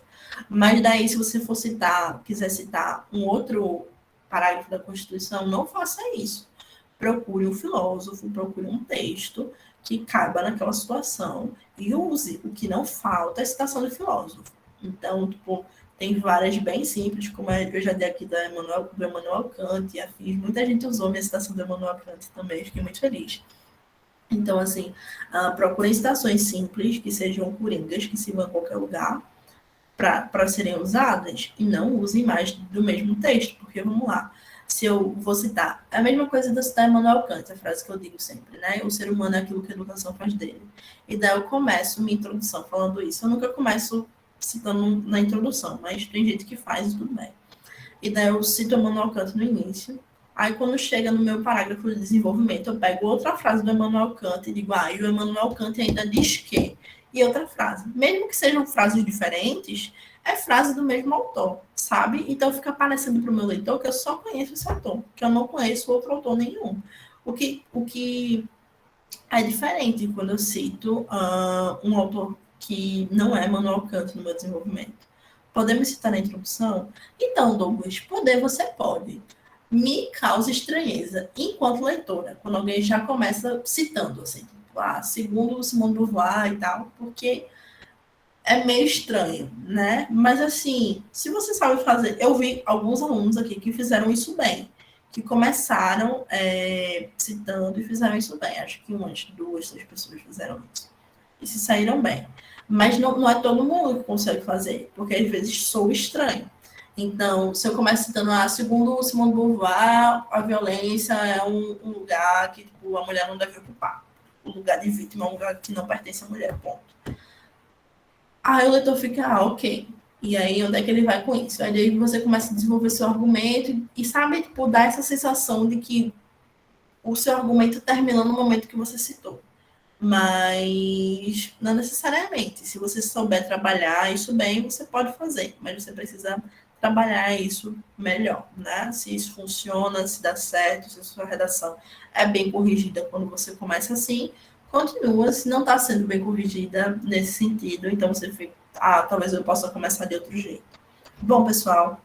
Speaker 1: Mas daí, se você for citar, quiser citar um outro parágrafo da Constituição, não faça isso. Procure um filósofo, procure um texto que caiba naquela situação e use. O que não falta é citação de filósofo. Então, tipo, tem várias bem simples, como eu já dei aqui do Emmanuel Kant e afins. Muita gente usou minha citação do Emmanuel Kant também, fiquei muito feliz. Então, assim, procurem citações simples, que sejam coringas, que sirvam em qualquer lugar, para serem usadas, e não usem mais do mesmo texto, porque, vamos lá, se eu vou citar, é a mesma coisa de eu citar Emmanuel Kant, a frase que eu digo sempre, né? O ser humano é aquilo que a educação faz dele. E daí eu começo minha introdução falando isso. Eu nunca começo citando na introdução, mas tem gente que faz e tudo bem. E daí eu cito Emmanuel Kant no início. Aí quando chega no meu parágrafo de desenvolvimento, eu pego outra frase do Emmanuel Kant e digo, e o Emmanuel Kant ainda diz que... E outra frase. Mesmo que sejam frases diferentes, é frase do mesmo autor, sabe? Então fica parecendo para o meu leitor que eu só conheço esse autor, que eu não conheço outro autor nenhum. O que é diferente quando eu cito um autor que não é Emmanuel Kant no meu desenvolvimento. Podemos citar na introdução? Então, Douglas, poder você pode. Me causa estranheza, enquanto leitora, quando alguém já começa citando, assim, tipo, segundo Simone de Beauvoir e tal, porque é meio estranho, né? Mas, assim, se você sabe fazer... Eu vi alguns alunos aqui que fizeram isso bem, que começaram citando e fizeram isso bem. Acho que umas 2, 3 pessoas fizeram isso. E se saíram bem. Mas não é todo mundo que consegue fazer, porque às vezes sou estranho. Então, se eu começo citando, segundo Simone de Beauvoir, a violência é um lugar que tipo, a mulher não deve ocupar. O lugar de vítima é um lugar que não pertence à mulher, ponto. Aí o leitor fica, ok. E aí, onde é que ele vai com isso? Aí você começa a desenvolver seu argumento e sabe, tipo, dar essa sensação de que o seu argumento terminou no momento que você citou. Mas não necessariamente. Se você souber trabalhar isso bem, você pode fazer. Mas você precisa trabalhar isso melhor, né? Se isso funciona, se dá certo, se a sua redação é bem corrigida quando você começa assim, continua. Se não está sendo bem corrigida nesse sentido, então você fica, talvez eu possa começar de outro jeito. Bom, pessoal,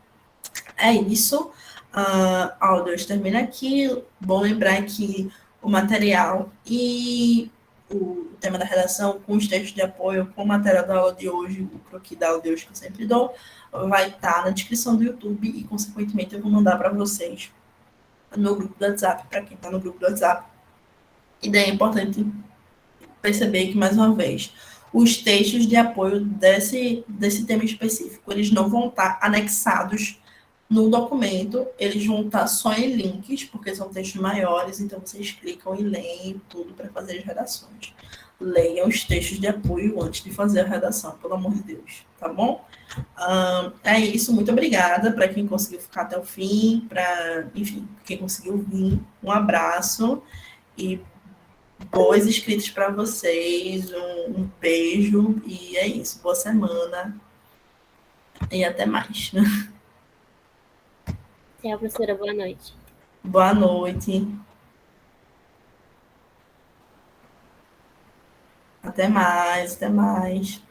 Speaker 1: é isso. A aula de hoje termina aqui. Bom lembrar que o material e o tema da redação com os textos de apoio, com o material da aula de hoje, o croquis da aula de hoje que eu sempre dou, vai estar na descrição do YouTube e, consequentemente, eu vou mandar para vocês no grupo do WhatsApp, para quem está no grupo do WhatsApp. E daí é importante perceber que, mais uma vez, os textos de apoio desse tema específico, eles não vão estar anexados no documento, eles vão estar só em links, porque são textos maiores, então vocês clicam e leem tudo para fazer as redações. Leiam os textos de apoio antes de fazer a redação, pelo amor de Deus, tá bom? É isso, muito obrigada para quem conseguiu ficar até o fim, para, enfim, quem conseguiu vir, um abraço e boas escritas para vocês, um beijo e é isso, boa semana e até mais.
Speaker 3: Tchau, professora, boa noite.
Speaker 1: Boa noite. Até mais, até mais.